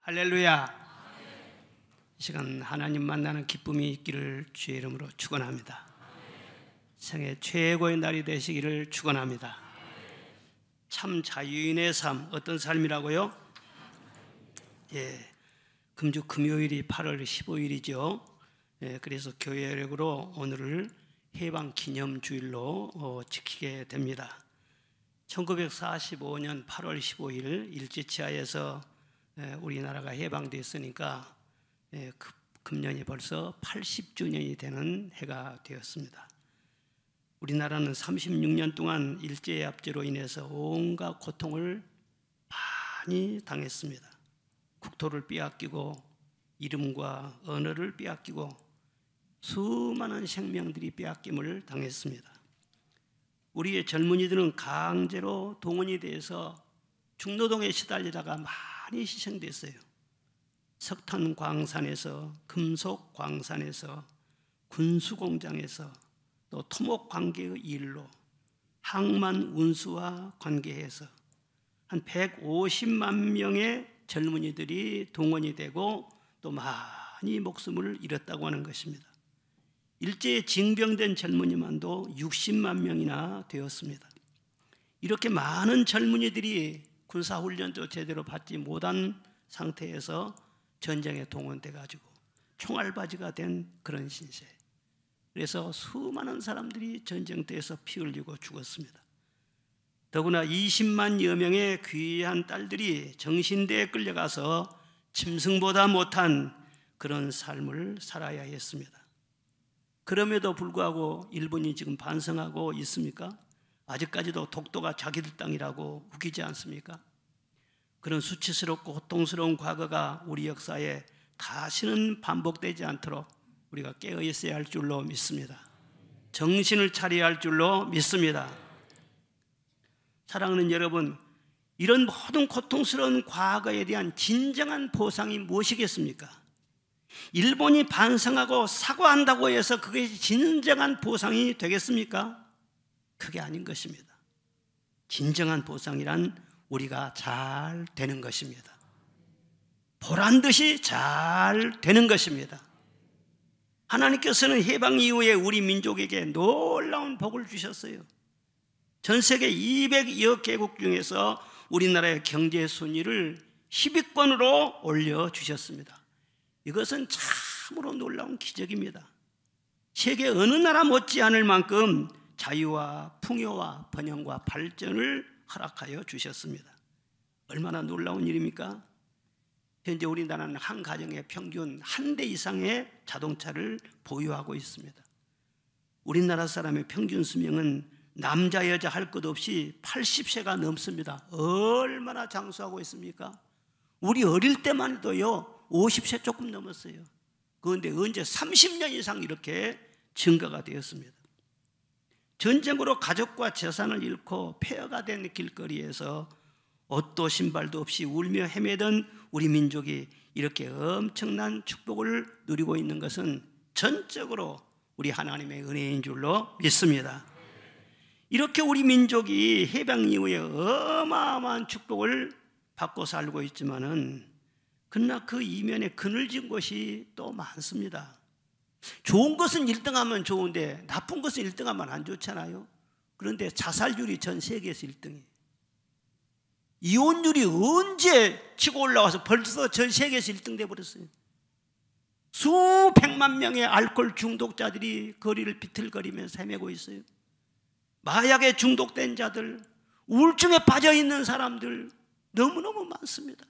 할렐루야. 이 시간 하나님 만나는 기쁨이 있기를 주의 이름으로 축원합니다. 생애 최고의 날이 되시기를 축원합니다. 참 자유인의 삶, 어떤 삶이라고요? 금주 금요일이 8월 15일이죠. 그래서 교회력으로 오늘을 해방 기념주일로 지키게 됩니다. 1945년 8월 15일 일제치하에서 우리나라가 해방됐으니까 금년이 벌써 80주년이 되는 해가 되었습니다. 우리나라는 36년 동안 일제의 압제로 인해서 온갖 고통을 많이 당했습니다. 국토를 빼앗기고 이름과 언어를 빼앗기고 수많은 생명들이 빼앗김을 당했습니다. 우리의 젊은이들은 강제로 동원이 돼서 중노동에 시달리다가 많이 희생됐어요. 석탄 광산에서, 금속 광산에서, 군수 공장에서, 또 토목 관계의 일로, 항만 운수와 관계해서 한 150만 명의 젊은이들이 동원이 되고 또 많이 목숨을 잃었다고 하는 것입니다. 일제에 징병된 젊은이만도 60만 명이나 되었습니다. 이렇게 많은 젊은이들이 군사훈련도 제대로 받지 못한 상태에서 전쟁에 동원돼 가지고 총알바지가 된 그런 신세. 그래서 수많은 사람들이 전쟁터에서 피 흘리고 죽었습니다. 더구나 20만여 명의 귀한 딸들이 정신대에 끌려가서 짐승보다 못한 그런 삶을 살아야 했습니다. 그럼에도 불구하고 일본이 지금 반성하고 있습니까? 아직까지도 독도가 자기들 땅이라고 우기지 않습니까? 그런 수치스럽고 고통스러운 과거가 우리 역사에 다시는 반복되지 않도록 우리가 깨어 있어야 할 줄로 믿습니다. 정신을 차려야 할 줄로 믿습니다. 사랑하는 여러분, 이런 모든 고통스러운 과거에 대한 진정한 보상이 무엇이겠습니까? 일본이 반성하고 사과한다고 해서 그게 진정한 보상이 되겠습니까? 그게 아닌 것입니다. 진정한 보상이란 우리가 잘 되는 것입니다. 보란듯이 잘 되는 것입니다. 하나님께서는 해방 이후에 우리 민족에게 놀라운 복을 주셨어요. 전 세계 200여 개국 중에서 우리나라의 경제 순위를 10위권으로 올려주셨습니다. 이것은 참으로 놀라운 기적입니다. 세계 어느 나라 못지않을 만큼 자유와 풍요와 번영과 발전을 허락하여 주셨습니다. 얼마나 놀라운 일입니까? 현재 우리나라는 한 가정에 평균 한 대 이상의 자동차를 보유하고 있습니다. 우리나라 사람의 평균 수명은 남자 여자 할 것 없이 80세가 넘습니다. 얼마나 장수하고 있습니까? 우리 어릴 때만 해도요 50세 조금 넘었어요. 그런데 언제 30년 이상 이렇게 증가가 되었습니다. 전쟁으로 가족과 재산을 잃고 폐허가 된 길거리에서 옷도 신발도 없이 울며 헤매던 우리 민족이 이렇게 엄청난 축복을 누리고 있는 것은 전적으로 우리 하나님의 은혜인 줄로 믿습니다. 이렇게 우리 민족이 해방 이후에 어마어마한 축복을 받고 살고 있지만은 그러나 그 이면에 그늘진 것이 또 많습니다. 좋은 것은 1등하면 좋은데 나쁜 것은 1등하면 안 좋잖아요. 그런데 자살률이 전 세계에서 1등이에요. 이혼율이 언제 치고 올라와서 벌써 전 세계에서 1등 돼버렸어요. 수백만 명의 알코올 중독자들이 거리를 비틀거리면서 헤매고 있어요. 마약에 중독된 자들, 우울증에 빠져있는 사람들 너무너무 많습니다.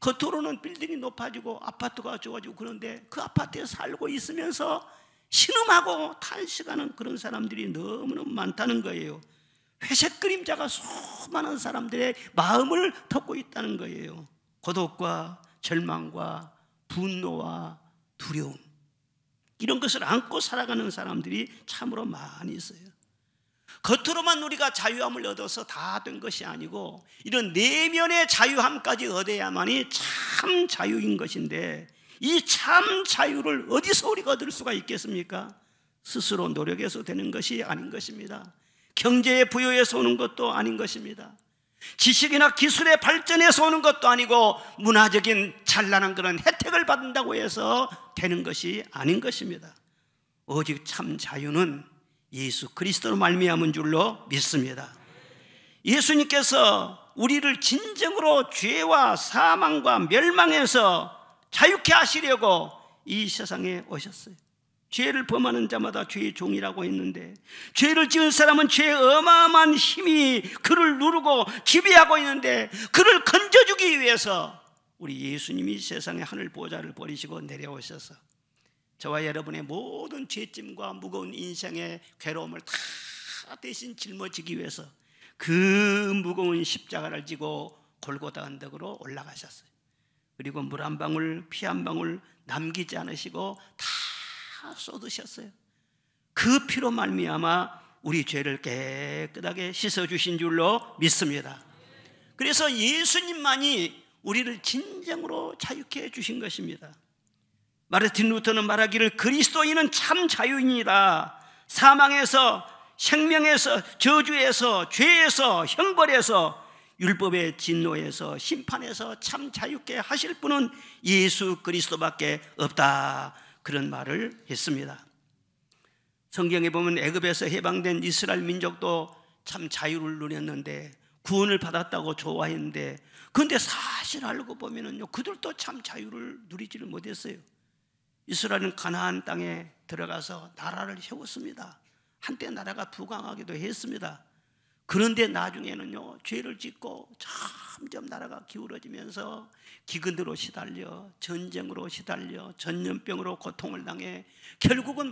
겉으로는 빌딩이 높아지고 아파트가 좋아지고 그런데 그 아파트에 살고 있으면서 신음하고 탄식하는 그런 사람들이 너무너무 많다는 거예요. 회색 그림자가 수많은 사람들의 마음을 덮고 있다는 거예요. 고독과 절망과 분노와 두려움, 이런 것을 안고 살아가는 사람들이 참으로 많이 있어요. 겉으로만 우리가 자유함을 얻어서 다 된 것이 아니고 이런 내면의 자유함까지 얻어야만이 참 자유인 것인데 이 참 자유를 어디서 우리가 얻을 수가 있겠습니까? 스스로 노력해서 되는 것이 아닌 것입니다. 경제의 부여에서 오는 것도 아닌 것입니다. 지식이나 기술의 발전에서 오는 것도 아니고 문화적인 찬란한 그런 혜택을 받는다고 해서 되는 것이 아닌 것입니다. 오직 참 자유는 예수 그리스도로 말미암은 줄로 믿습니다. 예수님께서 우리를 진정으로 죄와 사망과 멸망에서 자유케 하시려고 이 세상에 오셨어요. 죄를 범하는 자마다 죄의 종이라고 했는데, 죄를 지은 사람은 죄의 어마어마한 힘이 그를 누르고 지배하고 있는데, 그를 건져주기 위해서 우리 예수님이 세상의 하늘 보좌를 버리시고 내려오셔서 저와 여러분의 모든 죄짐과 무거운 인생의 괴로움을 다 대신 짊어지기 위해서 그 무거운 십자가를 지고 골고다 언덕으로 올라가셨어요. 그리고 물 한 방울 피 한 방울 남기지 않으시고 다 쏟으셨어요. 그 피로 말미암아 우리 죄를 깨끗하게 씻어주신 줄로 믿습니다. 그래서 예수님만이 우리를 진정으로 자유케 해주신 것입니다. 마르틴 루터는 말하기를 그리스도인은 참 자유인이라. 사망에서, 생명에서, 저주에서, 죄에서, 형벌에서, 율법의 진노에서, 심판에서 참 자유케 하실 분은 예수 그리스도밖에 없다, 그런 말을 했습니다. 성경에 보면 애굽에서 해방된 이스라엘 민족도 참 자유를 누렸는데, 구원을 받았다고 좋아했는데, 그런데 사실 알고 보면은요, 그들도 참 자유를 누리지를 못했어요. 이스라엘은 가나안 땅에 들어가서 나라를 세웠습니다. 한때 나라가 부강하기도 했습니다. 그런데 나중에는요, 죄를 짓고 점점 나라가 기울어지면서 기근으로 시달려, 전쟁으로 시달려, 전염병으로 고통을 당해 결국은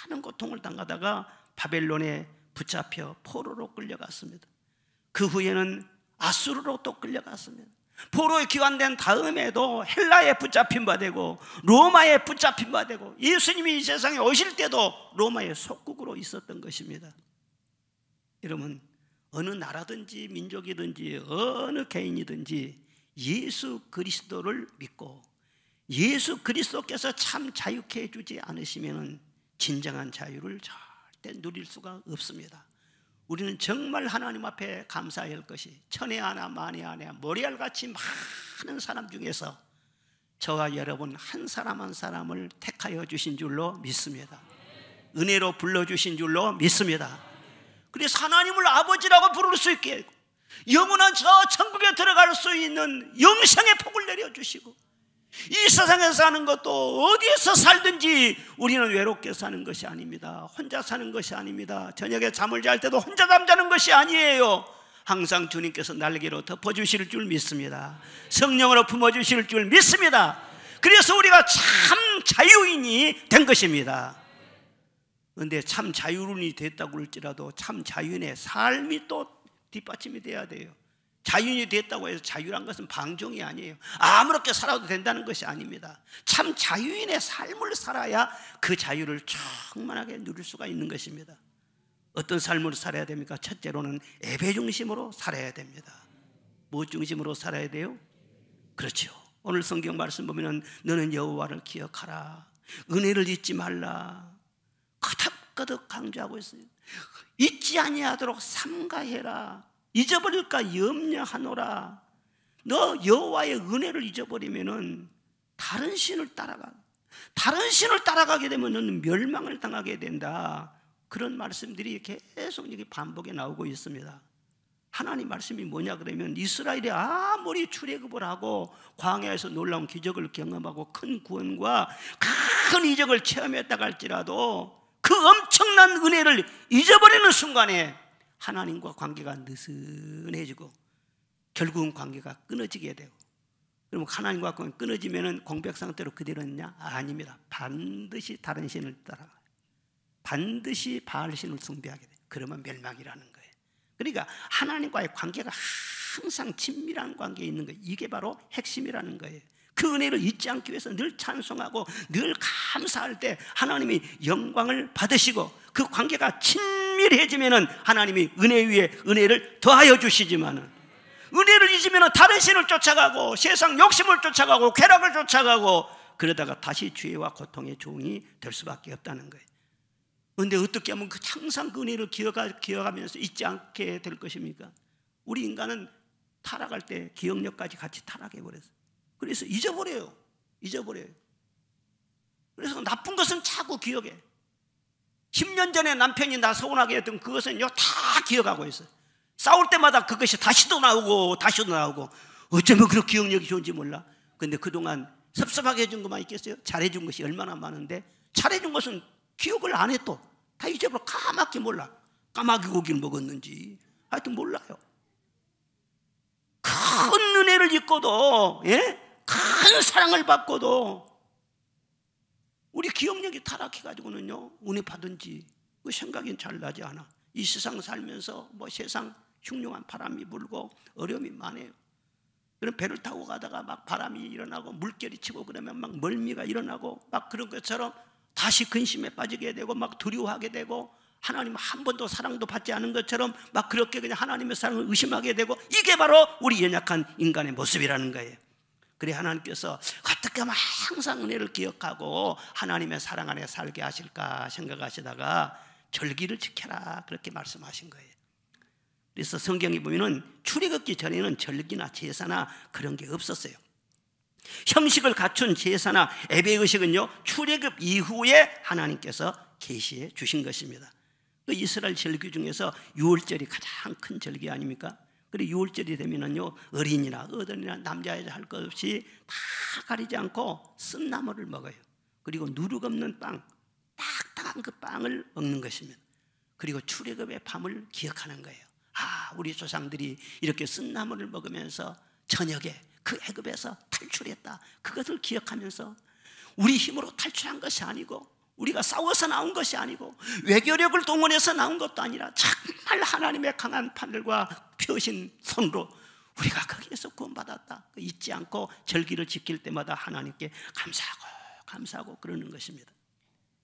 많은 고통을 당하다가 바벨론에 붙잡혀 포로로 끌려갔습니다. 그 후에는 아수르로 또 끌려갔습니다. 포로에 기환된 다음에도 헬라에 붙잡힌 바 되고 로마에 붙잡힌 바 되고, 예수님이 이 세상에 오실 때도 로마의 속국으로 있었던 것입니다. 여러분, 어느 나라든지 민족이든지 어느 개인이든지 예수 그리스도를 믿고 예수 그리스도께서 참 자유케 해주지 않으시면 진정한 자유를 절대 누릴 수가 없습니다. 우리는 정말 하나님 앞에 감사해야 할 것이, 천에 하나 만에 하나 모래알같이 많은 사람 중에서 저와 여러분 한 사람 한 사람을 택하여 주신 줄로 믿습니다. 은혜로 불러주신 줄로 믿습니다. 그래서 하나님을 아버지라고 부를 수 있게, 영원한 저 천국에 들어갈 수 있는 영생의 복을 내려주시고, 이 세상에서 사는 것도 어디에서 살든지 우리는 외롭게 사는 것이 아닙니다. 혼자 사는 것이 아닙니다. 저녁에 잠을 잘 때도 혼자 잠자는 것이 아니에요. 항상 주님께서 날개로 덮어주실 줄 믿습니다. 성령으로 품어주실 줄 믿습니다. 그래서 우리가 참 자유인이 된 것입니다. 그런데 참 자유인이 됐다고 할지라도 참 자유인의 삶이 또 뒷받침이 돼야 돼요. 자유인이 됐다고 해서 자유란 것은 방종이 아니에요. 아무렇게 살아도 된다는 것이 아닙니다. 참 자유인의 삶을 살아야 그 자유를 충만하게 누릴 수가 있는 것입니다. 어떤 삶으로 살아야 됩니까? 첫째로는 예배 중심으로 살아야 됩니다. 무엇 중심으로 살아야 돼요? 그렇죠. 오늘 성경 말씀 보면 너는 여호와를 기억하라, 은혜를 잊지 말라, 거듭거듭 강조하고 있어요. 잊지 아니하도록 삼가해라, 잊어버릴까 염려하노라. 너 여호와의 은혜를 잊어버리면은 다른 신을 따라가게 되면 너는 멸망을 당하게 된다. 그런 말씀들이 계속 여기 반복에 나오고 있습니다. 하나님 말씀이 뭐냐 그러면, 이스라엘이 아무리 출애굽을 하고 광야에서 놀라운 기적을 경험하고 큰 구원과 큰 이적을 체험했다고 할지라도 그 엄청난 은혜를 잊어버리는 순간에 하나님과 관계가 느슨해지고 결국은 관계가 끊어지게 되고, 그러면 하나님과 관계가 끊어지면 공백 상태로 그대로냐? 아닙니다. 반드시 다른 신을 따라가요. 반드시 바알 신을 숭배하게 돼요. 그러면 멸망이라는 거예요. 그러니까 하나님과의 관계가 항상 친밀한 관계에 있는 거예요. 이게 바로 핵심이라는 거예요. 그 은혜를 잊지 않기 위해서 늘 찬송하고 늘 감사할 때 하나님이 영광을 받으시고, 그 관계가 친밀해지면 하나님이 은혜 위에 은혜를 더하여 주시지만은, 은혜를 잊으면 다른 신을 쫓아가고 세상 욕심을 쫓아가고 쾌락을 쫓아가고 그러다가 다시 죄와 고통의 종이 될 수밖에 없다는 거예요. 그런데 어떻게 하면 항상 그 은혜를 기억하면서 잊지 않게 될 것입니까? 우리 인간은 타락할 때 기억력까지 같이 타락해버렸어요. 그래서 잊어버려요. 그래서 나쁜 것은 자꾸 기억해. 10년 전에 남편이 나 서운하게 했던 그것은요 다 기억하고 있어요. 싸울 때마다 그것이 다시도 나오고 어쩌면 그렇게 기억력이 좋은지 몰라. 근데 그동안 섭섭하게 해준 것만 있겠어요? 잘해준 것이 얼마나 많은데, 잘해준 것은 기억을 안 해. 또 다 잊어버려. 까맣게 몰라. 까마귀 고기를 먹었는지 하여튼 몰라요. 큰 은혜를 입고도, 큰 사랑을 받고도 우리 기억력이 타락해가지고는요 은혜 받은지 그 생각이 잘 나지 않아. 이 세상 살면서 뭐 세상 흉흉한 바람이 불고 어려움이 많아요. 그런 배를 타고 가다가 막 바람이 일어나고 물결이 치고 그러면 막 멀미가 일어나고 막 그런 것처럼 다시 근심에 빠지게 되고 막 두려워하게 되고, 하나님 한 번도 사랑도 받지 않은 것처럼 막 그렇게 그냥 하나님의 사랑을 의심하게 되고, 이게 바로 우리 연약한 인간의 모습이라는 거예요. 그래 하나님께서 어떻게 하면 항상 은혜를 기억하고 하나님의 사랑 안에 살게 하실까 생각하시다가 절기를 지켜라 그렇게 말씀하신 거예요. 그래서 성경에 보면은 출애굽기 전에는 절기나 제사나 그런 게 없었어요. 형식을 갖춘 제사나 예배의식은요 출애굽 이후에 하나님께서 계시해 주신 것입니다. 그 이스라엘 절기 중에서 유월절이 가장 큰 절기 아닙니까? 그리고 유월절이 되면은요 어린이나 어른이나 남자 여자 할 것 없이 다 가리지 않고 쓴나물을 먹어요. 그리고 누룩 없는 빵, 딱딱한 그 빵을 먹는 것입니다. 그리고 출애굽의 밤을 기억하는 거예요. 우리 조상들이 이렇게 쓴나물을 먹으면서 저녁에 그 애굽에서 탈출했다, 그것을 기억하면서 우리 힘으로 탈출한 것이 아니고, 우리가 싸워서 나온 것이 아니고, 외교력을 동원해서 나온 것도 아니라 정말 하나님의 강한 판들과 펴신 손으로 우리가 거기에서 구원받았다, 잊지 않고 절기를 지킬 때마다 하나님께 감사하고 그러는 것입니다.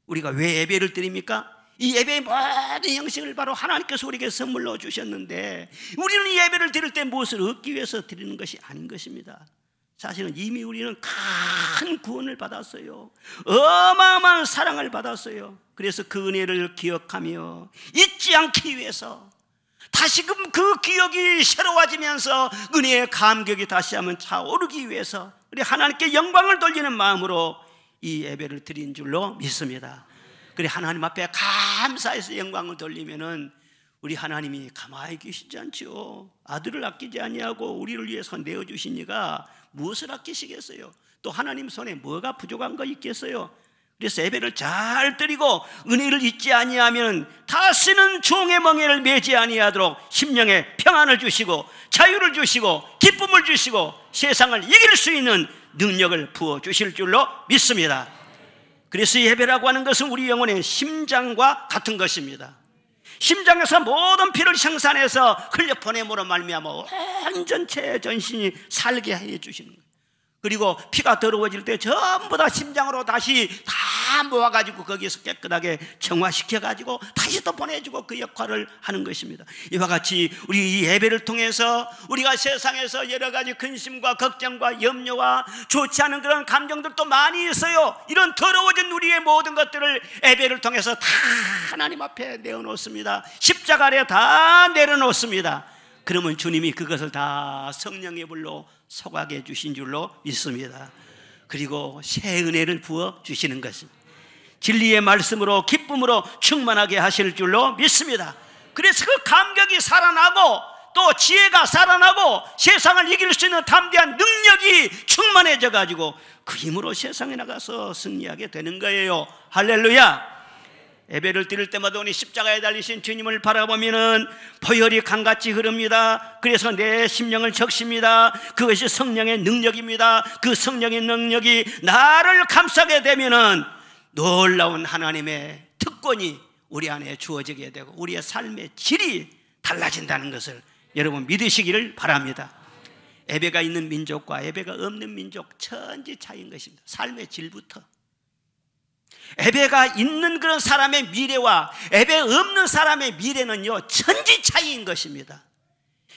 우리가 왜 예배를 드립니까? 이 예배의 모든 형식을 바로 하나님께서 우리에게 선물로 주셨는데, 우리는 이 예배를 드릴 때 무엇을 얻기 위해서 드리는 것이 아닌 것입니다. 사실은 이미 우리는 큰 구원을 받았어요. 어마어마한 사랑을 받았어요. 그래서 그 은혜를 기억하며 잊지 않기 위해서, 다시금 그 기억이 새로워지면서 은혜의 감격이 다시 한번 차오르기 위해서 우리 하나님께 영광을 돌리는 마음으로 이 예배를 드린 줄로 믿습니다. 그래 하나님 앞에 감사해서 영광을 돌리면은 우리 하나님이 가만히 계시지 않지요. 아들을 아끼지 아니하고 우리를 위해서 내어주신 이가 무엇을 아끼시겠어요? 또 하나님 손에 뭐가 부족한 거 있겠어요? 그래서 예배를 잘 드리고 은혜를 잊지 아니하면 다시는 종의 멍에를 매지 아니하도록 심령에 평안을 주시고 자유를 주시고 기쁨을 주시고 세상을 이길 수 있는 능력을 부어주실 줄로 믿습니다. 그래서 예배라고 하는 것은 우리 영혼의 심장과 같은 것입니다. 심장에서 모든 피를 생산해서 흘려 보냄으로 말미암아 온 전체 전신이 살게 해 주시는 거예요. 그리고 피가 더러워질 때 전부 다 심장으로 다시 다 모아가지고 거기에서 깨끗하게 정화시켜가지고 다시 또 보내주고 그 역할을 하는 것입니다. 이와 같이 우리 이 예배를 통해서 우리가 세상에서 여러 가지 근심과 걱정과 염려와 좋지 않은 그런 감정들도 많이 있어요. 이런 더러워진 우리의 모든 것들을 예배를 통해서 다 하나님 앞에 내어놓습니다. 십자가 아래 다 내려놓습니다. 그러면 주님이 그것을 다 성령의 불로 속하게 해주신 줄로 믿습니다. 그리고 새 은혜를 부어주시는 것입니다. 진리의 말씀으로 기쁨으로 충만하게 하실 줄로 믿습니다. 그래서 그 감격이 살아나고 또 지혜가 살아나고 세상을 이길 수 있는 담대한 능력이 충만해져 가지고 그 힘으로 세상에 나가서 승리하게 되는 거예요. 할렐루야. 예배를 드릴 때마다 우리 십자가에 달리신 주님을 바라보면은 보혈이 강같이 흐릅니다. 그래서 내 심령을 적십니다. 그것이 성령의 능력입니다. 그 성령의 능력이 나를 감싸게 되면은 놀라운 하나님의 특권이 우리 안에 주어지게 되고 우리의 삶의 질이 달라진다는 것을 여러분 믿으시기를 바랍니다. 예배가 있는 민족과 예배가 없는 민족 천지 차이인 것입니다. 삶의 질부터. 예배가 있는 그런 사람의 미래와 예배 없는 사람의 미래는요 천지 차이인 것입니다.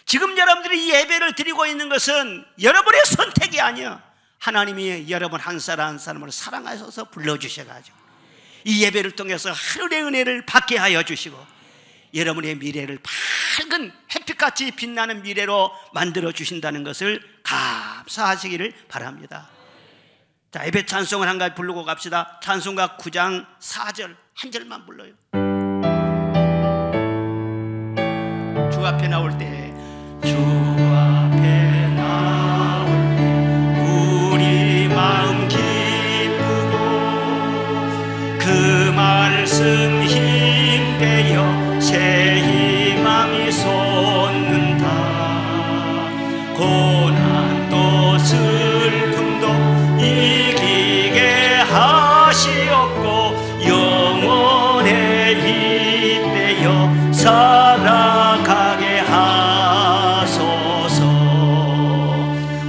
지금 여러분들이 이 예배를 드리고 있는 것은 여러분의 선택이 아니야. 하나님이 여러분 한 사람 한 사람을 사랑하셔서 불러주셔가지고 이 예배를 통해서 하늘의 은혜를 받게 하여 주시고 여러분의 미래를 밝은 햇빛같이 빛나는 미래로 만들어 주신다는 것을 감사하시기를 바랍니다. 자, 예배 찬송을 한 가지 부르고 갑시다. 찬송가 9장 4절 한 절만 불러요. 주 앞에 나올 때, 주 앞에 나올 때 우리 마음 기쁘고 그 말씀 힘되어 새 희망이 솟는다. 고난도 슬픔도 이기게 하시옵고 영원에 잇대어 살아가게 하소서.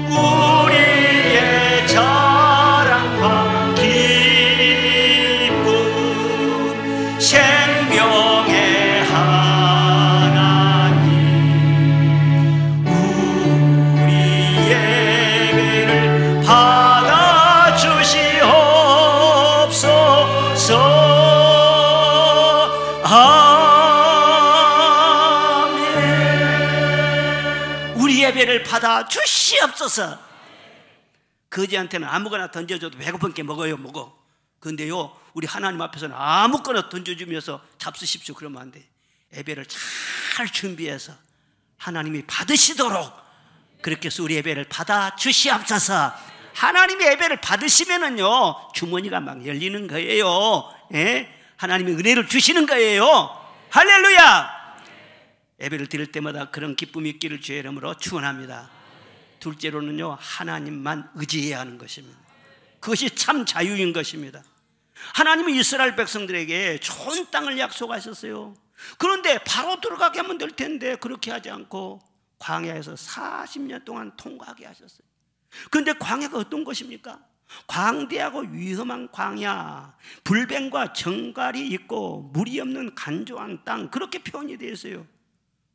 우리의 자랑과 기쁨 생명의 하나님, 우리의 예배를 받아주시옵소서. 우리 예배를 받아 주시옵소서. 거지한테는 아무거나 던져줘도 배고픈 게 먹어요, 먹어. 그런데요, 우리 하나님 앞에서는 아무거나 던져주면서 잡수십시오 그러면 안 돼. 예배를 잘 준비해서 하나님이 받으시도록 그렇게 해서 우리 예배를 받아 주시옵소서. 하나님이 예배를 받으시면은요, 주머니가 막 열리는 거예요. 예? 하나님이 은혜를 주시는 거예요. 할렐루야. 예배를 드릴 때마다 그런 기쁨이 있기를 주의 이름으로 축원합니다. 둘째로는요, 하나님만 의지해야 하는 것입니다. 그것이 참 자유인 것입니다. 하나님은 이스라엘 백성들에게 좋은 땅을 약속하셨어요. 그런데 바로 들어가게 하면 될 텐데 그렇게 하지 않고 광야에서 40년 동안 통과하게 하셨어요. 그런데 광야가 어떤 것입니까? 광대하고 위험한 광야, 불뱀과 정갈이 있고 물이 없는 간조한 땅, 그렇게 표현이 되어 있어요.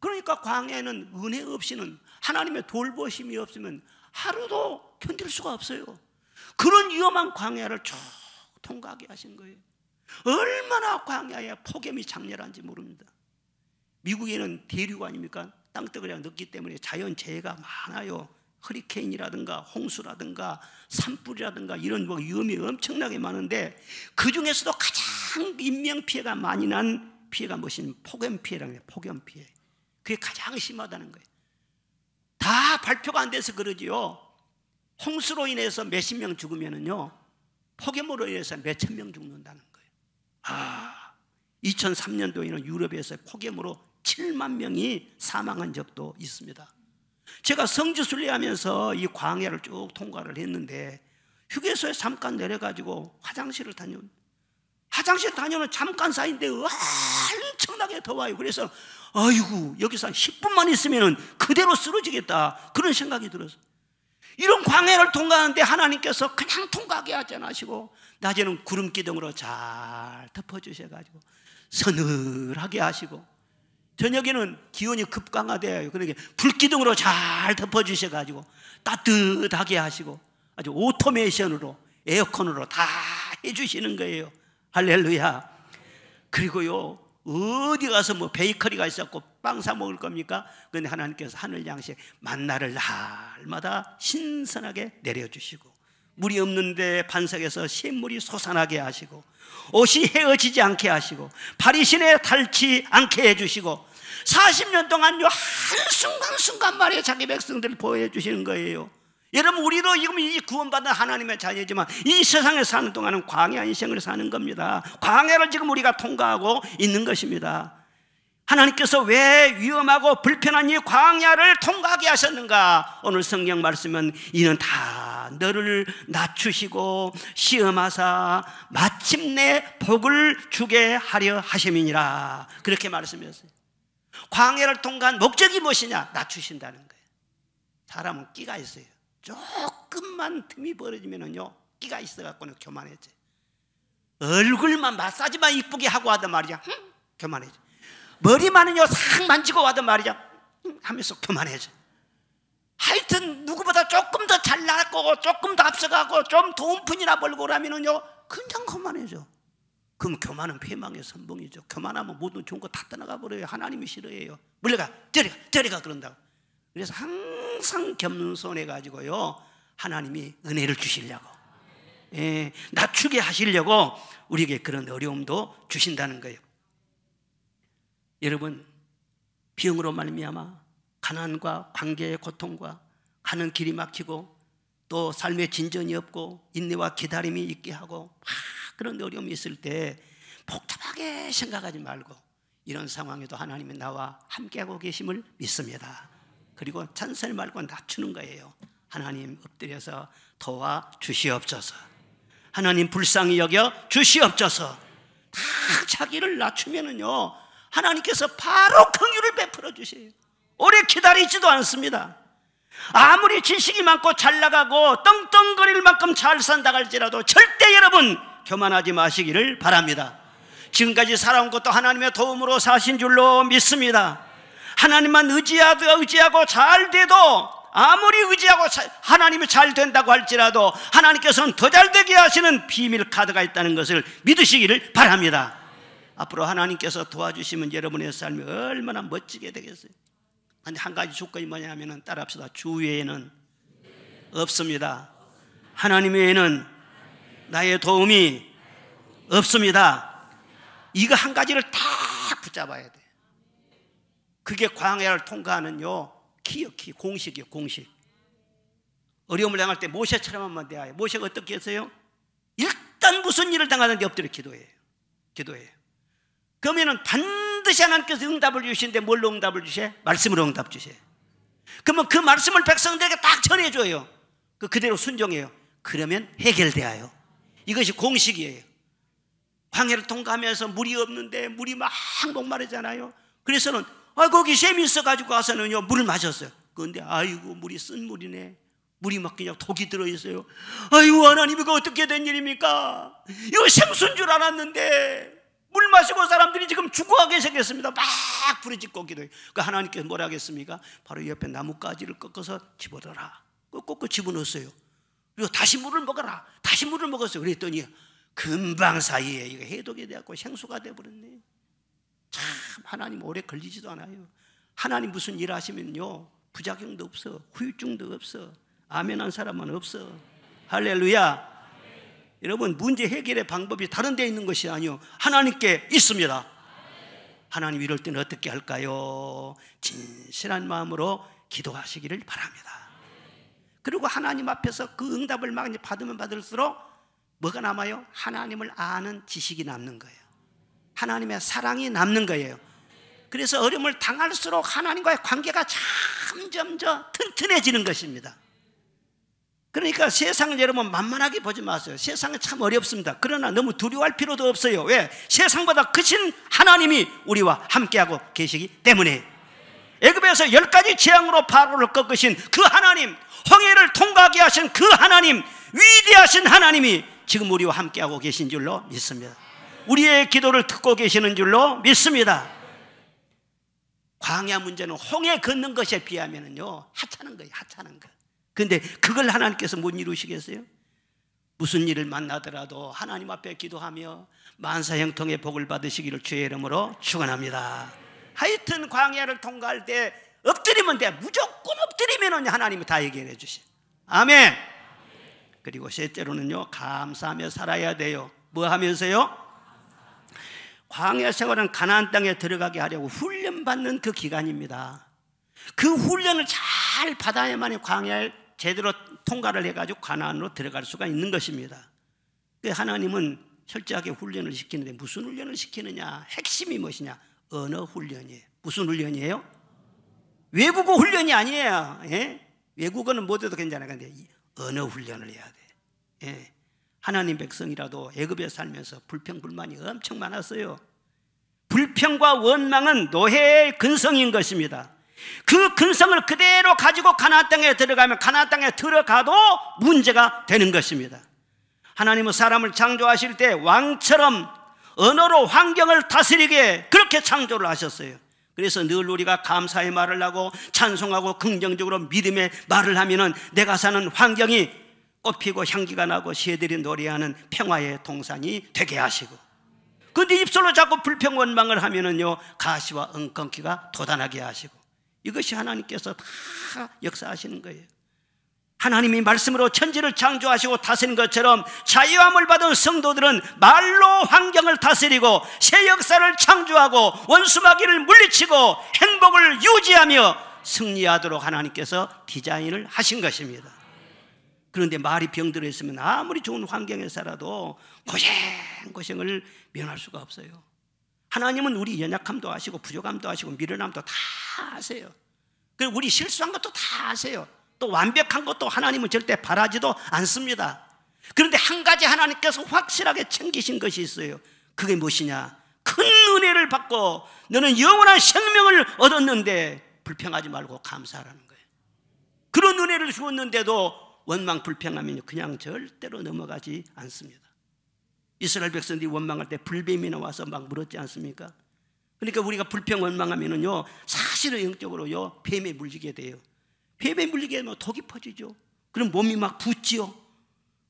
그러니까 광야에는 은혜 없이는, 하나님의 돌보심이 없으면 하루도 견딜 수가 없어요. 그런 위험한 광야를 쭉 통과하게 하신 거예요. 얼마나 광야에 폭염이 장렬한지 모릅니다. 미국에는 대륙 아닙니까? 땅덩어리가 넓기 때문에 자연재해가 많아요. 허리케인이라든가 홍수라든가 산불이라든가 이런 위험이 엄청나게 많은데, 그 중에서도 가장 인명피해가 많이 난 피해가 무엇이냐면 폭염피해라는 거예요. 폭염피해. 그게 가장 심하다는 거예요. 다 발표가 안 돼서 그러지요. 홍수로 인해서 몇십 명 죽으면은요, 폭염으로 인해서 몇천 명 죽는다는 거예요. 2003년도에는 유럽에서 폭염으로 7만 명이 사망한 적도 있습니다. 제가 성지 순례하면서 이 광야를 쭉 통과를 했는데, 휴게소에 잠깐 내려가지고 화장실 다녀는 잠깐 사이인데 엄청나게 더워요. 그래서 아이고, 여기서 한 10분만 있으면 그대로 쓰러지겠다, 그런 생각이 들었어요. 이런 광야를 통과하는데 하나님께서 그냥 통과하게 하지 않으시고 낮에는 구름 기둥으로 잘 덮어주셔가지고 서늘하게 하시고, 저녁에는 기온이 급강하대요. 그러니까 불기둥으로 잘 덮어주셔가지고 따뜻하게 하시고 아주 오토메이션으로, 에어컨으로 다 해주시는 거예요. 할렐루야. 그리고요, 어디 가서 뭐 베이커리가 있었고 빵 사 먹을 겁니까? 그런데 하나님께서 하늘 양식 만나를 날마다 신선하게 내려주시고, 물이 없는데 반석에서 샘물이 솟아나게 하시고, 옷이 헤어지지 않게 하시고, 발이 신에 닳지 않게 해주시고, 40년 동안요, 한순간 말에 자기 백성들을 보호해주시는 거예요. 여러분, 우리도 지금 이 구원받은 하나님의 자녀지만 이 세상에 사는 동안은 광야 인생을 사는 겁니다. 광야를 지금 우리가 통과하고 있는 것입니다. 하나님께서 왜 위험하고 불편한 이 광야를 통과하게 하셨는가? 오늘 성경 말씀은 이는 다 너를 낮추시고 시험하사 마침내 복을 주게 하려 하심이니라, 그렇게 말씀하셨어요. 광야를 통과한 목적이 무엇이냐? 낮추신다는 거예요. 사람은 끼가 있어요. 조금만 틈이 벌어지면은요, 끼가 있어갖고는 교만해져. 얼굴만 마사지만 이쁘게 하고 하단 말이야, 교만해져. 머리만은요 싹 만지고 하단 말이야, 하면서 교만해져. 하여튼 누구보다 조금 더 잘나고 조금 더 앞서가고 좀 돈 푼이나 벌고 그러면은요 그냥 교만해져. 그럼 교만은 패망의 선봉이죠. 교만하면 모든 좋은 거 다 떠나가 버려요. 하나님이 싫어해요. 물러가, 저리가 그런다고. 그래서 항상 겸손해 가지고요, 하나님이 은혜를 주시려고, 낮추게 하시려고 우리에게 그런 어려움도 주신다는 거예요. 여러분, 병으로 말미암아 가난과 관계의 고통과 가는 길이 막히고 또 삶의 진전이 없고 인내와 기다림이 있게 하고 그런 어려움이 있을 때 복잡하게 생각하지 말고 이런 상황에도 하나님이 나와 함께하고 계심을 믿습니다. 그리고 잔소리 말고 낮추는 거예요. 하나님 엎드려서 도와주시옵소서. 하나님 불쌍히 여겨 주시옵소서. 다 자기를 낮추면은요, 하나님께서 바로 긍휼을 베풀어 주세요. 오래 기다리지도 않습니다. 아무리 지식이 많고 잘 나가고 떵떵거릴 만큼 잘 산다 할지라도 절대 여러분 교만하지 마시기를 바랍니다. 지금까지 살아온 것도 하나님의 도움으로 사신 줄로 믿습니다. 하나님만 의지하고 잘 돼도, 아무리 의지하고 하나님이 잘 된다고 할지라도 하나님께서는 더 잘 되게 하시는 비밀 카드가 있다는 것을 믿으시기를 바랍니다. 앞으로 하나님께서 도와주시면 여러분의 삶이 얼마나 멋지게 되겠어요. 근데 한 가지 조건이 뭐냐면 따라합시다. 주 외에는 없습니다. 하나님 외에는 나의 도움이 없습니다. 이거 한 가지를 다 붙잡아야 돼. 그게 광야를 통과하는요 키요, 키, 공식이요, 공식. 어려움을 당할 때 모세처럼 한번 대하여. 모세가 어떻게 했어요? 일단 무슨 일을 당하는데 엎드려 기도해요. 그러면은 반드시 하나님께서 응답을 주시는데 뭘로 응답을 주셔? 말씀으로 응답 주셔. 그러면 그 말씀을 백성들에게 딱 전해줘요. 그대로 순종해요. 그러면 해결돼요. 이것이 공식이에요. 광야를 통과하면서 물이 없는데 물이 막 목마르잖아요. 그래서는 거기 샘이 있어가지고 와서는요 물을 마셨어요. 그런데 아이고 물이 쓴 물이네. 물이 막 그냥 독이 들어있어요. 아이고 하나님 이거 어떻게 된 일입니까? 이거 생수인 줄 알았는데 물 마시고 사람들이 지금 죽어가게 생겼습니다. 막 부르짖고 기도해요. 그 하나님께서 뭐라 하겠습니까? 바로 옆에 나뭇가지를 꺾어서 집어넣어라. 꺾고 집어넣었어요. 그리고 다시 물을 먹어라. 다시 물을 먹었어요. 그랬더니 금방 사이에 이거 해독이 되었고 생수가 되어버렸네. 참 하나님 오래 걸리지도 않아요. 하나님 무슨 일 하시면요 부작용도 없어, 후유증도 없어, 아멘한 사람은 없어. 할렐루야. 여러분 문제 해결의 방법이 다른 데 있는 것이 아니요 하나님께 있습니다. 하나님 이럴 때는 어떻게 할까요? 진실한 마음으로 기도하시기를 바랍니다. 그리고 하나님 앞에서 그 응답을 막 받으면 받을수록 뭐가 남아요? 하나님을 아는 지식이 남는 거예요. 하나님의 사랑이 남는 거예요. 그래서 어려움을 당할수록 하나님과의 관계가 점점 튼튼해지는 것입니다. 그러니까 세상을 여러분 만만하게 보지 마세요. 세상은 참 어렵습니다. 그러나 너무 두려워할 필요도 없어요. 왜? 세상보다 크신 하나님이 우리와 함께하고 계시기 때문에. 애굽에서 10가지 재앙으로 바로를 꺾으신 그 하나님, 홍해를 통과하게 하신 그 하나님, 위대하신 하나님이 지금 우리와 함께하고 계신 줄로 믿습니다. 우리의 기도를 듣고 계시는 줄로 믿습니다. 광야 문제는 홍해 걷는 것에 비하면요 하찮은 거예요. 하찮은 거. 그런데 그걸 하나님께서 못 이루시겠어요? 무슨 일을 만나더라도 하나님 앞에 기도하며 만사형통의 복을 받으시기를 주의 이름으로 축원합니다. 하여튼 광야를 통과할 때 엎드리면 돼. 무조건 엎드리면 하나님이 다 해결해 주셔. 아멘. 그리고 셋째로는요 감사하며 살아야 돼요. 뭐 하면서요? 광야 생활은 가나안 땅에 들어가게 하려고 훈련받는 그 기간입니다. 그 훈련을 잘 받아야만 광야를 제대로 통과를 해가지고 가나안으로 들어갈 수가 있는 것입니다. 하나님은 철저하게 훈련을 시키는데 무슨 훈련을 시키느냐? 핵심이 무엇이냐? 언어 훈련이에요. 무슨 훈련이에요? 외국어 훈련이 아니에요. 예? 외국어는 못해도 괜찮아요. 근데 언어 훈련을 해야 돼. 예. 하나님 백성이라도 애굽에 살면서 불평불만이 엄청 많았어요. 불평과 원망은 노예의 근성인 것입니다. 그 근성을 그대로 가지고 가나안 땅에 들어가면 가나안 땅에 들어가도 문제가 되는 것입니다. 하나님은 사람을 창조하실 때 왕처럼 언어로 환경을 다스리게 그렇게 창조를 하셨어요. 그래서 늘 우리가 감사의 말을 하고 찬송하고 긍정적으로 믿음의 말을 하면은 내가 사는 환경이 꽃피고 향기가 나고 새들이 노래하는 평화의 동산이 되게 하시고 그런데 입술로 자꾸 불평 원망을 하면은요, 가시와 엉겅퀴가 돋아나게 하시고, 이것이 하나님께서 다 역사하시는 거예요. 하나님이 말씀으로 천지를 창조하시고 다스린 것처럼 자유함을 받은 성도들은 말로 환경을 다스리고 새 역사를 창조하고 원수마귀를 물리치고 행복을 유지하며 승리하도록 하나님께서 디자인을 하신 것입니다. 그런데 말이 병들어 있으면 아무리 좋은 환경에 살아도 고생을 면할 수가 없어요. 하나님은 우리 연약함도 아시고 부족함도 아시고 미련함도 다 아세요. 그리고 우리 실수한 것도 다 아세요. 또 완벽한 것도 하나님은 절대 바라지도 않습니다. 그런데 한 가지 하나님께서 확실하게 챙기신 것이 있어요. 그게 무엇이냐? 큰 은혜를 받고 너는 영원한 생명을 얻었는데 불평하지 말고 감사하라는 거예요. 그런 은혜를 주었는데도 원망 불평하면 그냥 절대로 넘어가지 않습니다. 이스라엘 백성들이 원망할 때 불뱀이 나와서 막 물었지 않습니까? 그러니까 우리가 불평 원망하면은요, 사실은 영적으로요 뱀에 물리게 돼요. 뱀에 물리게 되면 독이 퍼지죠. 그럼 몸이 막 붓지요.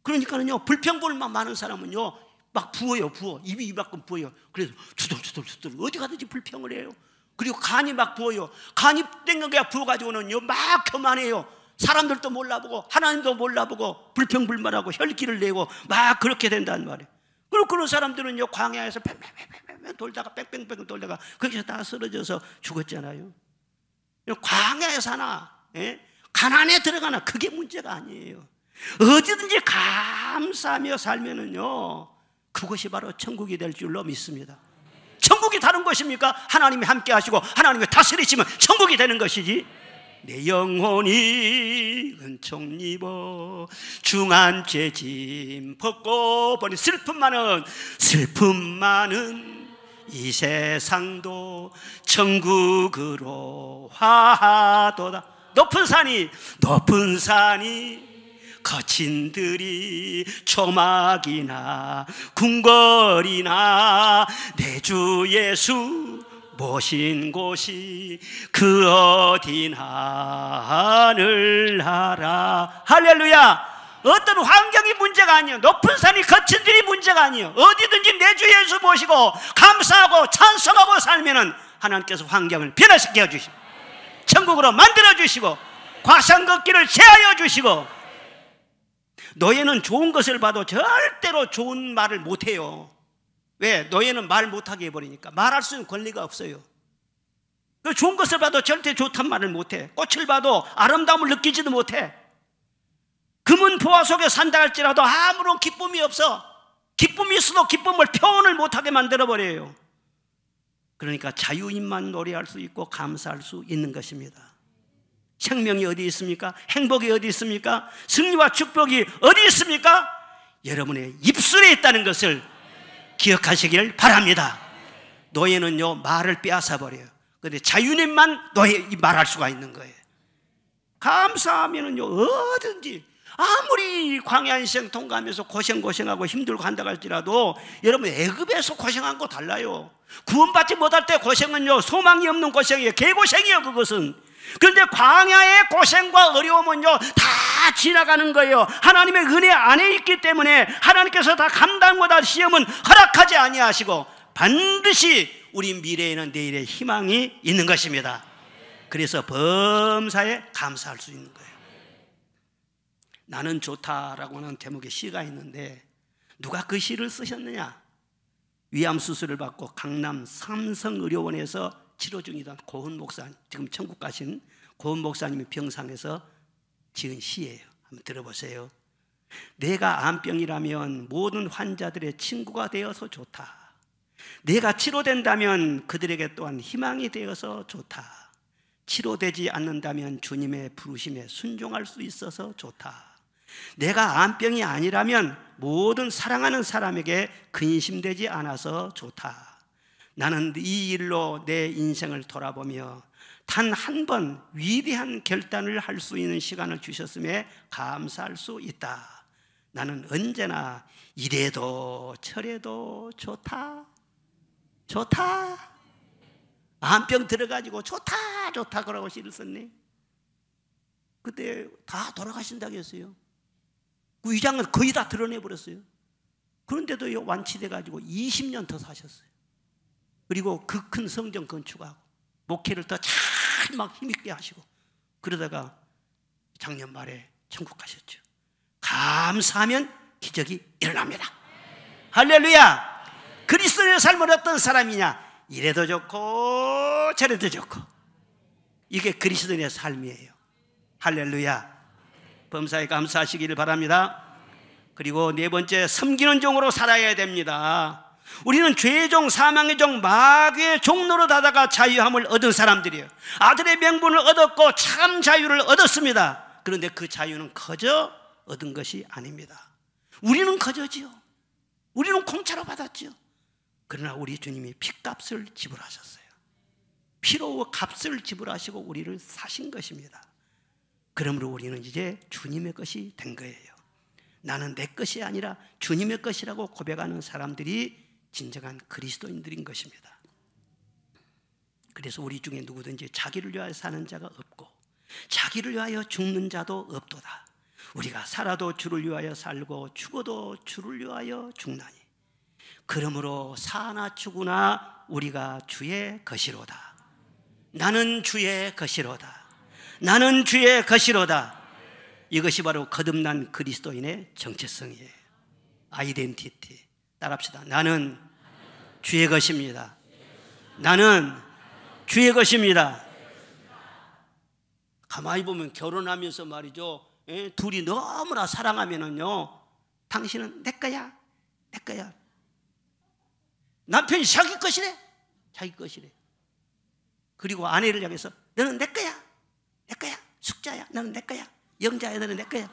그러니까는요, 불평불만 많은 사람은요 막 부어요. 입이 이만큼 부어요. 그래서 투덜투덜 어디 가든지 불평을 해요. 그리고 간이 막 부어요. 간이 땡겨가 부어가지고는요 막 교만해요. 사람들도 몰라보고 하나님도 몰라보고 불평불만하고 혈기를 내고 막 그렇게 된다는 말이에요. 그리고 그런 사람들은요 광야에서 뺑뺑뺑뺑 돌다가 뺑뺑뺑 돌다가 거기서 다 쓰러져서 죽었잖아요. 광야에 사나 가난에 들어가나 그게 문제가 아니에요. 어디든지 감사하며 살면은요 그것이 바로 천국이 될 줄로 믿습니다. 천국이 다른 것입니까? 하나님이 함께 하시고 하나님이 다스리시면 천국이 되는 것이지. 내 영혼이 은총 입어 중한 죄짐 벗고 보니 슬픔 많은 이 세상도 천국으로 화하도다. 높은 산이 거친 들이 초막이나 궁궐이나 내 주 예수 모신 곳이 그 어디나 하늘나라. 할렐루야. 어떤 환경이 문제가 아니에요. 높은 산이 거친 들이 문제가 아니에요. 어디든지 내 주 예수 모시고 감사하고 찬송하고 살면은 하나님께서 환경을 변화시켜 주시고 천국으로 만들어 주시고 과상 걷기를 제하여 주시고. 노예는 좋은 것을 봐도 절대로 좋은 말을 못해요. 왜? 노예는 말 못하게 해버리니까. 말할 수 있는 권리가 없어요. 좋은 것을 봐도 절대 좋단 말을 못해. 꽃을 봐도 아름다움을 느끼지도 못해. 금은 보화 속에 산다 할지라도 아무런 기쁨이 없어. 기쁨이 있어도 기쁨을 표현을 못하게 만들어버려요. 그러니까 자유인만 노래할 수 있고 감사할 수 있는 것입니다. 생명이 어디 있습니까? 행복이 어디 있습니까? 승리와 축복이 어디 있습니까? 여러분의 입술에 있다는 것을 기억하시길 바랍니다. 노예는요 말을 빼앗아 버려요. 그런데 자유인만 말할 수가 있는 거예요. 감사하면은요 어든지 아무리 광야 인생 통과하면서 고생하고 힘들고 한다고 할지라도 여러분 애굽에서 고생한 거 달라요. 구원받지 못할 때 고생은요 소망이 없는 고생이에요. 개고생이에요 그것은. 그런데 광야의 고생과 어려움은요 다 지나가는 거예요. 하나님의 은혜 안에 있기 때문에 하나님께서 다 감당보다 시험은 허락하지 아니하시고 반드시 우리 미래에는 내일의 희망이 있는 것입니다. 그래서 범사에 감사할 수 있는 거예요. 나는 좋다라고 하는 제목의 시가 있는데 누가 그 시를 쓰셨느냐? 위암수술을 받고 강남 삼성의료원에서 치료 중이던 고은 목사님, 지금 천국 가신 고은 목사님이 병상에서 지은 시예요. 한번 들어보세요. 내가 암병이라면 모든 환자들의 친구가 되어서 좋다. 내가 치료된다면 그들에게 또한 희망이 되어서 좋다. 치료되지 않는다면 주님의 부르심에 순종할 수 있어서 좋다. 내가 암병이 아니라면 모든 사랑하는 사람에게 근심되지 않아서 좋다. 나는 이 일로 내 인생을 돌아보며 단 한 번 위대한 결단을 할 수 있는 시간을 주셨음에 감사할 수 있다. 나는 언제나 이래도 저래도 좋다. 암병 들어가지고 좋다 그러고 시를 썼네. 그때 다 돌아가신다고 했어요. 그 위장은 거의 다 드러내버렸어요. 그런데도 완치돼 가지고 20년 더 사셨어요. 그리고 그 큰 성전 건축하고 목회를 더 잘 막 힘있게 하시고 그러다가 작년 말에 천국 가셨죠. 감사하면 기적이 일어납니다. 할렐루야. 그리스도의 삶을 어떤 사람이냐, 이래도 좋고 저래도 좋고, 이게 그리스도의 삶이에요. 할렐루야. 범사에 감사하시기를 바랍니다. 그리고 네 번째, 섬기는 종으로 살아야 됩니다. 우리는 죄의 종, 사망의 종, 마귀의 종로로 다다가 자유함을 얻은 사람들이에요. 아들의 명분을 얻었고 참 자유를 얻었습니다. 그런데 그 자유는 거저 얻은 것이 아닙니다. 우리는 거저지요. 우리는 공짜로 받았지요. 그러나 우리 주님이 피값을 지불하셨어요. 피로 값을 지불하시고 우리를 사신 것입니다. 그러므로 우리는 이제 주님의 것이 된 거예요. 나는 내 것이 아니라 주님의 것이라고 고백하는 사람들이 진정한 그리스도인들인 것입니다. 그래서 우리 중에 누구든지 자기를 위하여 사는 자가 없고 자기를 위하여 죽는 자도 없도다. 우리가 살아도 주를 위하여 살고 죽어도 주를 위하여 죽나니 그러므로 사나 죽으나 우리가 주의 것이로다. 나는 주의 것이로다. 나는 주의 것이로다. 이것이 바로 거듭난 그리스도인의 정체성이에요. 아이덴티티. 따라합시다. 나는 주의 것입니다. 나는 주의 것입니다. 가만히 보면 결혼하면서 말이죠, 둘이 너무나 사랑하면은요, 당신은 내 거야, 내 거야. 남편이 자기 것이래, 자기 것이래. 그리고 아내를 향해서 너는 내 거야, 내 거야. 숙자야, 너는 내 거야. 영자야, 너는 내 거야.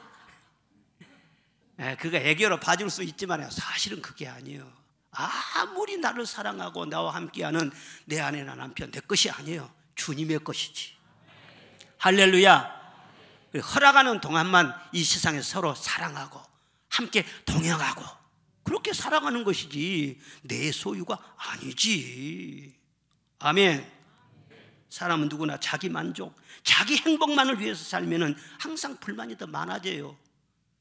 그거 애교로 봐줄 수 있지만 사실은 그게 아니에요. 아무리 나를 사랑하고 나와 함께하는 내 아내나 남편 내 것이 아니에요. 주님의 것이지. 할렐루야. 허락하는 동안만 이 세상에서 서로 사랑하고 함께 동행하고 그렇게 살아가는 것이지 내 소유가 아니지. 아멘. 사람은 누구나 자기 만족, 자기 행복만을 위해서 살면은 항상 불만이 더 많아져요.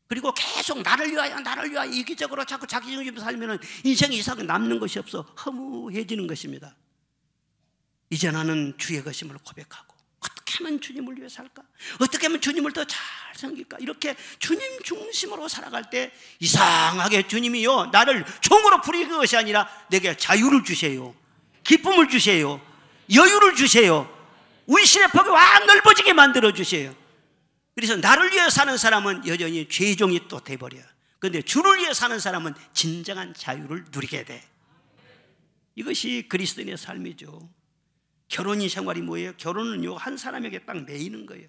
그리고 계속 나를 위하여 이기적으로 자꾸 자기 중심으로 살면은 인생이 이상하게 남는 것이 없어 허무해지는 것입니다. 이제 나는 주의 것임을 고백하고 어떻게 하면 주님을 위해 살까? 어떻게 하면 주님을 더 잘 섬길까? 이렇게 주님 중심으로 살아갈 때 이상하게 주님이요, 나를 종으로 부리는 것이 아니라 내게 자유를 주세요. 기쁨을 주세요. 여유를 주세요. 의심의 폭이 확 넓어지게 만들어 주세요. 그래서 나를 위해 사는 사람은 여전히 죄종이 또 돼버려요. 그런데 주를 위해 사는 사람은 진정한 자유를 누리게 돼. 이것이 그리스도인의 삶이죠. 결혼이 생활이 뭐예요? 결혼은요, 한 사람에게 딱 매이는 거예요.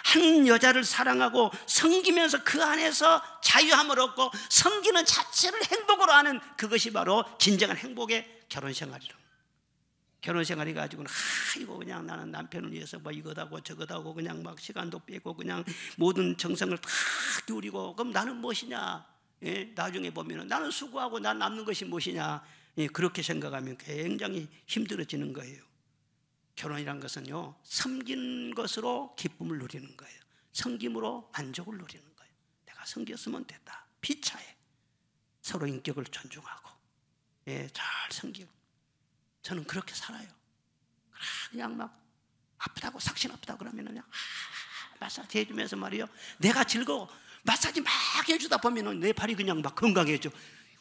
한 여자를 사랑하고 섬기면서 그 안에서 자유함을 얻고 섬기는 자체를 행복으로 하는 그것이 바로 진정한 행복의 결혼 생활이라. 결혼 생활이 가지고는 이거 그냥 나는 남편을 위해서 뭐 이거다고 저거다고 그냥 막 시간도 빼고 그냥 모든 정성을 다 기울이고 그럼 나는 무엇이냐? 나중에 보면은 나는 수고하고 난 남는 것이 무엇이냐? 그렇게 생각하면 굉장히 힘들어지는 거예요. 결혼이란 것은요, 섬긴 것으로 기쁨을 누리는 거예요. 섬김으로 만족을 누리는 거예요. 내가 섬겼으면 됐다. 피차에 서로 인격을 존중하고 잘 섬기고. 저는 그렇게 살아요. 그냥 막 아프다고 삭신 아프다고 그러면은 그냥 마사지 해주면서 말이요, 내가 즐거워. 마사지 막 해주다 보면은 내 발이 그냥 막 건강해져.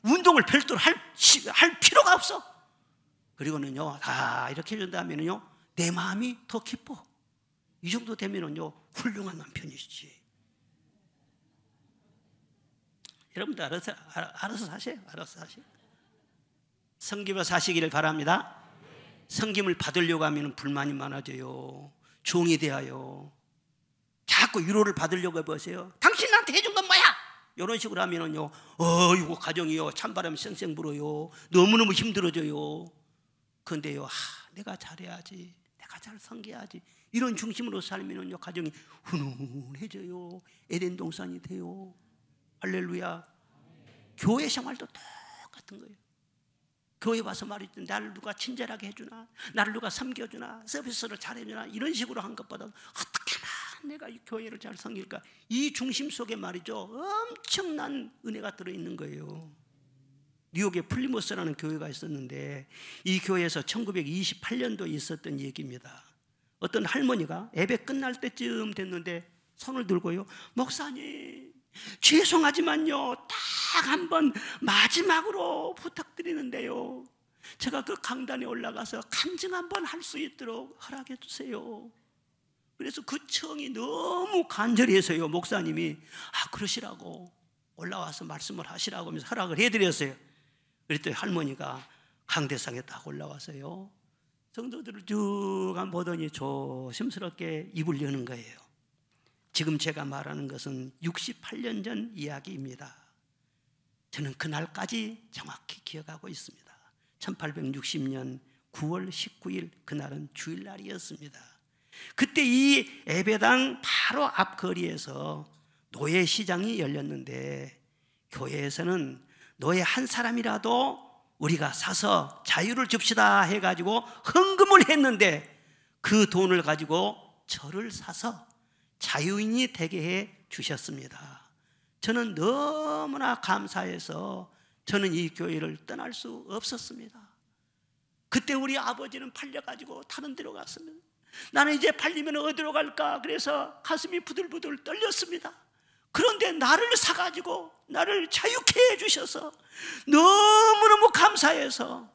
운동을 별도로 할 필요가 없어. 그리고는요, 이렇게 해준다면은요, 내 마음이 더 기뻐. 이 정도 되면은요, 훌륭한 남편이시지. 여러분들 알아서 사세요. 알아서 사세요. 섬기며 사시기를 바랍니다. 섬김을 받으려고 하면 불만이 많아져요. 종이 되어요. 자꾸 위로를 받으려고 해보세요. 당신 나한테 해준 건 뭐야? 이런 식으로 하면은요, 이거 가정이요, 찬바람이 쌩쌩 불어요. 너무너무 힘들어져요. 그런데요, 내가 잘해야지, 내가 잘 섬겨야지, 이런 중심으로 살면은요, 가정이 훈훈해져요. 에덴 동산이 돼요. 할렐루야. 교회 생활도 똑같은 거예요. 교회 와서 말이죠, 나를 누가 친절하게 해주나, 나를 누가 섬겨주나, 서비스를 잘해주나, 이런 식으로 한 것보다 어떻게 하면 내가 이 교회를 잘 섬길까, 이 중심 속에 말이죠, 엄청난 은혜가 들어있는 거예요. 뉴욕에 플리모스라는 교회가 있었는데 이 교회에서 1928년도에 있었던 얘기입니다. 어떤 할머니가 예배 끝날 때쯤 됐는데 손을 들고요, 목사님 죄송하지만요 딱 한 번 마지막으로 부탁드리는데요, 제가 그 강단에 올라가서 간증 한번 할 수 있도록 허락해 주세요. 그래서 그 청이 너무 간절히 해서요, 목사님이 그러시라고 올라와서 말씀을 하시라고 하면서 허락을 해드렸어요. 그랬더니 할머니가 강대상에 딱 올라와서요, 성도들을 쭉 보더니 조심스럽게 입을 여는 거예요. 지금 제가 말하는 것은 68년 전 이야기입니다. 저는 그날까지 정확히 기억하고 있습니다. 1860년 9월 19일 그날은 주일날이었습니다. 그때 이 예배당 바로 앞 거리에서 노예시장이 열렸는데 교회에서는 노예 한 사람이라도 우리가 사서 자유를 줍시다 해가지고 헌금을 했는데 그 돈을 가지고 저를 사서 자유인이 되게 해 주셨습니다. 저는 너무나 감사해서 저는 이 교회를 떠날 수 없었습니다. 그때 우리 아버지는 팔려가지고 다른 데로 갔습니다. 나는 이제 팔리면 어디로 갈까? 그래서 가슴이 부들부들 떨렸습니다. 그런데 나를 사가지고 나를 자유케 해주셔서 너무너무 감사해서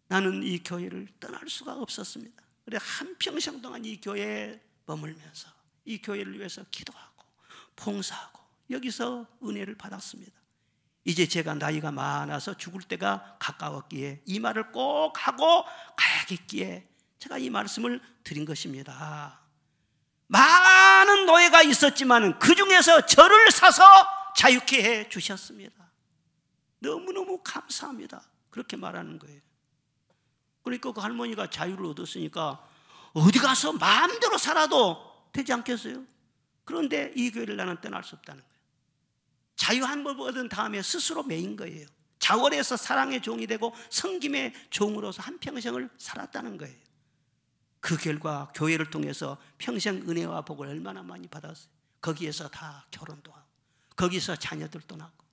나는 이 교회를 떠날 수가 없었습니다. 그래서 한평생 동안 이 교회에 머물면서 이 교회를 위해서 기도하고 봉사하고 여기서 은혜를 받았습니다. 이제 제가 나이가 많아서 죽을 때가 가까웠기에 이 말을 꼭 하고 가야겠기에 제가 이 말씀을 드린 것입니다. 많은 노예가 있었지만 그 중에서 저를 사서 자유케 해 주셨습니다. 너무너무 감사합니다. 그렇게 말하는 거예요. 그러니까 그 할머니가 자유를 얻었으니까 어디 가서 마음대로 살아도 되지 않겠어요? 그런데 이 교회를 나는 떠날 수 없다는 거예요. 자유 한 번 얻은 다음에 스스로 매인 거예요. 자월에서 사랑의 종이 되고 섬김의 종으로서 한평생을 살았다는 거예요. 그 결과 교회를 통해서 평생 은혜와 복을 얼마나 많이 받았어요. 거기에서 다 결혼도 하고 거기서 자녀들도 낳고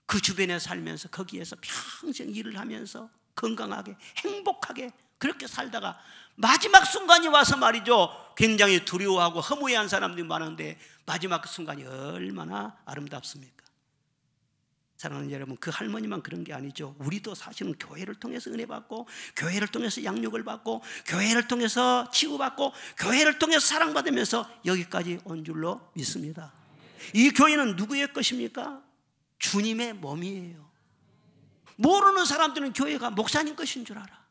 그 주변에 살면서 거기에서 평생 일을 하면서 건강하게 행복하게 그렇게 살다가 마지막 순간이 와서 말이죠, 굉장히 두려워하고 허무해한 사람들이 많은데 마지막 순간이 얼마나 아름답습니까? 사랑하는 여러분, 그 할머니만 그런 게 아니죠. 우리도 사실은 교회를 통해서 은혜 받고 교회를 통해서 양육을 받고 교회를 통해서 치유받고 교회를 통해서 사랑받으면서 여기까지 온 줄로 믿습니다. 이 교회는 누구의 것입니까? 주님의 몸이에요. 모르는 사람들은 교회가 목사님 것인 줄 알아.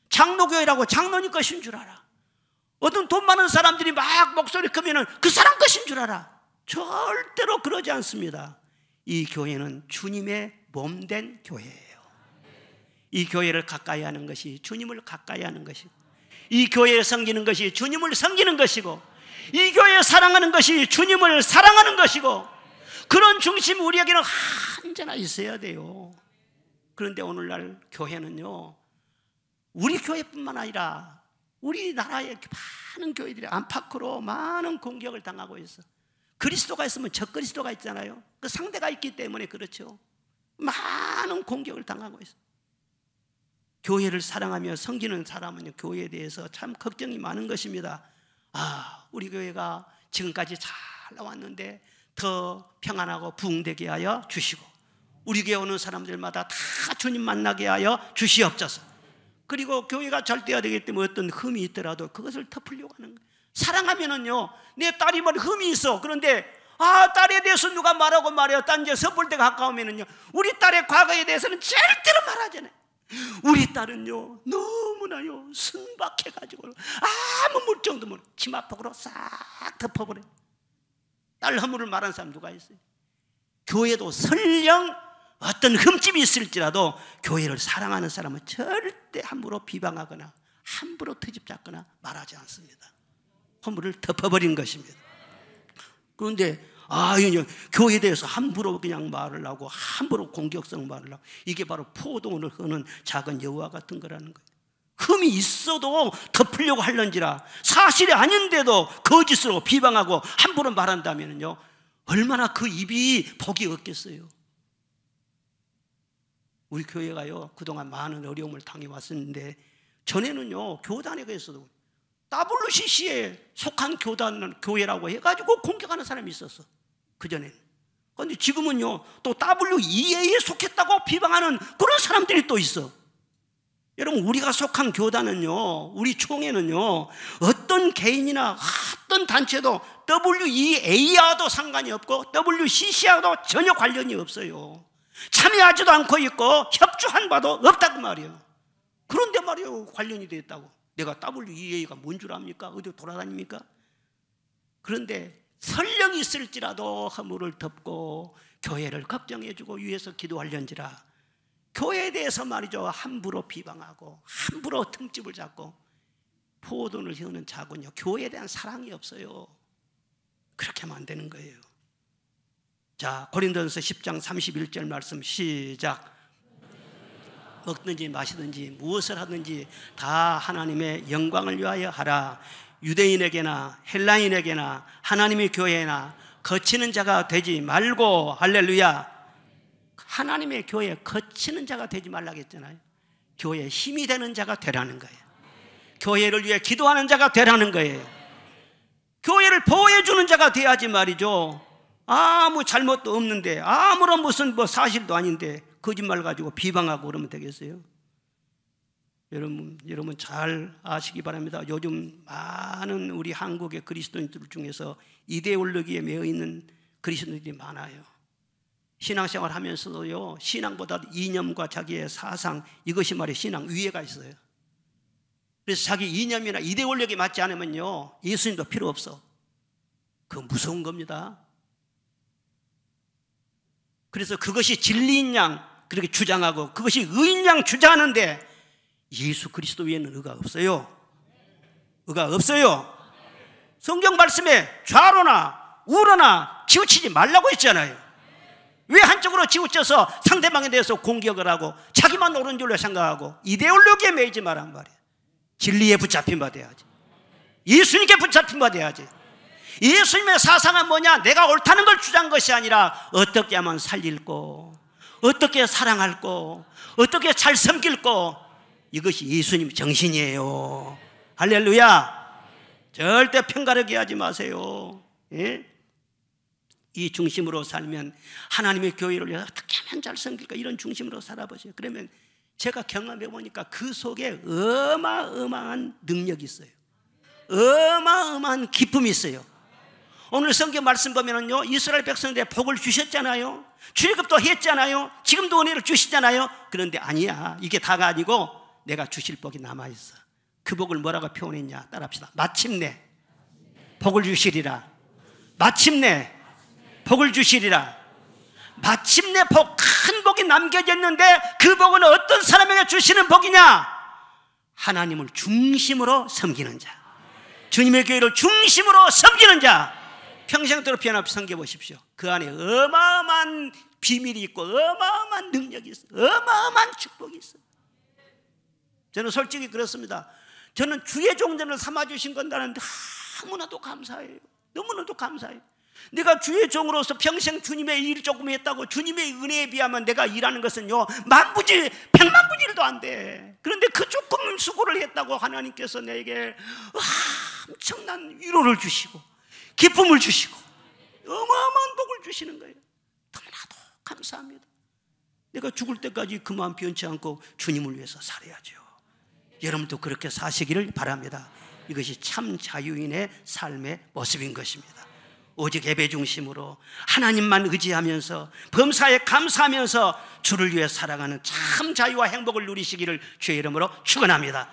장로교회라고 장로님 것인 줄 알아. 어떤 돈 많은 사람들이 막 목소리 크면은 그 사람 것인 줄 알아. 절대로 그러지 않습니다. 이 교회는 주님의 몸된 교회예요. 이 교회를 가까이 하는 것이 주님을 가까이 하는 것이고, 이 교회를 섬기는 것이 주님을 섬기는 것이고, 이 교회를 사랑하는 것이 주님을 사랑하는 것이고, 그런 중심이 우리에게는 언제나 있어야 돼요. 그런데 오늘날 교회는요, 우리 교회뿐만 아니라 우리나라의 많은 교회들이 안팎으로 많은 공격을 당하고 있어. 그리스도가 있으면 적그리스도가 있잖아요. 그 상대가 있기 때문에 그렇죠. 많은 공격을 당하고 있어. 교회를 사랑하며 섬기는 사람은 교회에 대해서 참 걱정이 많은 것입니다. 우리 교회가 지금까지 잘 나왔는데 더 평안하고 부흥되게 하여 주시고, 우리 교회 오는 사람들마다 다 주님 만나게 하여 주시옵소서. 그리고 교회가 잘 돼야 되기 때문에 어떤 흠이 있더라도 그것을 덮으려고 하는 거예요. 사랑하면은요, 내 딸이 뭐 흠이 있어. 그런데 딸에 대해서 누가 말하고 말해요. 딴 데 섣볼 때가 가까우면은요, 우리 딸의 과거에 대해서는 절대로 말하잖아요. 우리 딸은요, 너무나요 순박해가지고 아무 물정도 모르고 치마폭으로 싹 덮어버려. 딸 허물을 말하는 사람 누가 있어요? 교회도 설령 어떤 흠집이 있을지라도 교회를 사랑하는 사람은 절대 함부로 비방하거나 함부로 트집잡거나 말하지 않습니다. 허물을 덮어버린 것입니다. 그런데 교회에 대해서 함부로 그냥 말을 하고 함부로 공격성 말을 하고, 이게 바로 포도원을 흐는 작은 여호와 같은 거라는 거예요. 흠이 있어도 덮으려고 할런지라 사실이 아닌데도 거짓으로 비방하고 함부로 말한다면요, 얼마나 그 입이 복이 없겠어요. 우리 교회가요 그동안 많은 어려움을 당해왔었는데, 전에는요 교단에서도 WCC에 속한 교회라고 해가지고 공격하는 사람이 있었어, 그전에는. 그런데 지금은요 또 WEA에 속했다고 비방하는 그런 사람들이 또 있어. 여러분, 우리가 속한 교단은요, 우리 총회는요, 어떤 개인이나 어떤 단체도 WEA와도 상관이 없고 WCC와도 전혀 관련이 없어요. 참여하지도 않고 있고 협조한 바도 없다고 말이에요. 그런데 말이에요 관련이 되어 있다고. 내가 WEA가 뭔 줄 압니까? 어디 돌아다닙니까? 그런데 설령 있을지라도 허물을 덮고 교회를 걱정해주고 위해서 기도하려는지라 교회에 대해서 말이죠 함부로 비방하고 함부로 틈집을 잡고 포돈을 휘우는 자군요, 교회에 대한 사랑이 없어요. 그렇게 하면 안 되는 거예요. 자, 고린도전서 10장 31절 말씀 시작. 먹든지 마시든지 무엇을 하든지 다 하나님의 영광을 위하여 하라. 유대인에게나 헬라인에게나 하나님의 교회나 거치는 자가 되지 말고, 할렐루야. 하나님의 교회에 거치는 자가 되지 말라고 했잖아요. 교회에 힘이 되는 자가 되라는 거예요. 교회를 위해 기도하는 자가 되라는 거예요. 교회를 보호해 주는 자가 돼야지 말이죠. 아무 잘못도 없는데, 아무런 무슨 사실도 아닌데 거짓말 가지고 비방하고 그러면 되겠어요? 여러분 잘 아시기 바랍니다. 요즘 많은 우리 한국의 그리스도인들 중에서 이데올로기에 매여 있는 그리스도인들이 많아요. 신앙생활 하면서도요, 신앙보다 이념과 자기의 사상, 이것이 말이에요 신앙 위에가 있어요. 그래서 자기 이념이나 이데올로기에 맞지 않으면요 예수님도 필요 없어. 그거 무서운 겁니다. 그래서 그것이 진리인 양 그렇게 주장하고 그것이 의인 양 주장하는데 예수 그리스도 위에는 의가 없어요. 의가 없어요. 성경 말씀에 좌로나 우로나 치우치지 말라고 했잖아요. 왜 한쪽으로 치우쳐서 상대방에 대해서 공격을 하고 자기만 옳은 줄로 생각하고 이데올로기에 매이지 말란 말이에요. 진리에 붙잡힌 바 돼야지. 예수님께 붙잡힌 바 돼야지. 예수님의 사상은 뭐냐? 내가 옳다는 걸 주장한 것이 아니라 어떻게 하면 살릴 거, 어떻게 사랑할 거, 어떻게 잘 섬길 거, 이것이 예수님 정신이에요. 할렐루야. 절대 편가르게 하지 마세요. 예? 이 중심으로 살면 하나님의 교회를 위해서 어떻게 하면 잘 섬길까, 이런 중심으로 살아보세요. 그러면 제가 경험해 보니까 그 속에 어마어마한 능력이 있어요. 어마어마한 기쁨이 있어요. 오늘 성경 말씀 보면은요, 이스라엘 백성들의 복을 주셨잖아요. 출애굽도 했잖아요. 지금도 은혜를 주시잖아요. 그런데 아니야, 이게 다가 아니고 내가 주실 복이 남아있어. 그 복을 뭐라고 표현했냐, 따라합시다. 마침내 복을 주시리라. 마침내 복을 주시리라. 마침내 복, 큰 복이 남겨져 있는데 그 복은 어떤 사람에게 주시는 복이냐? 하나님을 중심으로 섬기는 자, 주님의 교회를 중심으로 섬기는 자, 평생도록 변함없이 섬겨보십시오. 그 안에 어마어마한 비밀이 있고 어마어마한 능력이 있어. 어마어마한 축복이 있어. 저는 솔직히 그렇습니다. 저는 주의 종전을 삼아주신 건다는 너무나도 감사해요. 너무나도 감사해요. 내가 주의 종으로서 평생 주님의 일 조금 했다고 주님의 은혜에 비하면 내가 일하는 것은요 만분의 100만분의 1도 안 돼. 그런데 그 조금 수고를 했다고 하나님께서 내게 엄청난 위로를 주시고 기쁨을 주시고 어마어마한 복을 주시는 거예요. 너무나도 감사합니다. 내가 죽을 때까지 그 마음 변치 않고 주님을 위해서 살아야죠. 여러분도 그렇게 사시기를 바랍니다. 이것이 참 자유인의 삶의 모습인 것입니다. 오직 예배 중심으로 하나님만 의지하면서 범사에 감사하면서 주를 위해 살아가는 참 자유와 행복을 누리시기를 주의 이름으로 축원합니다.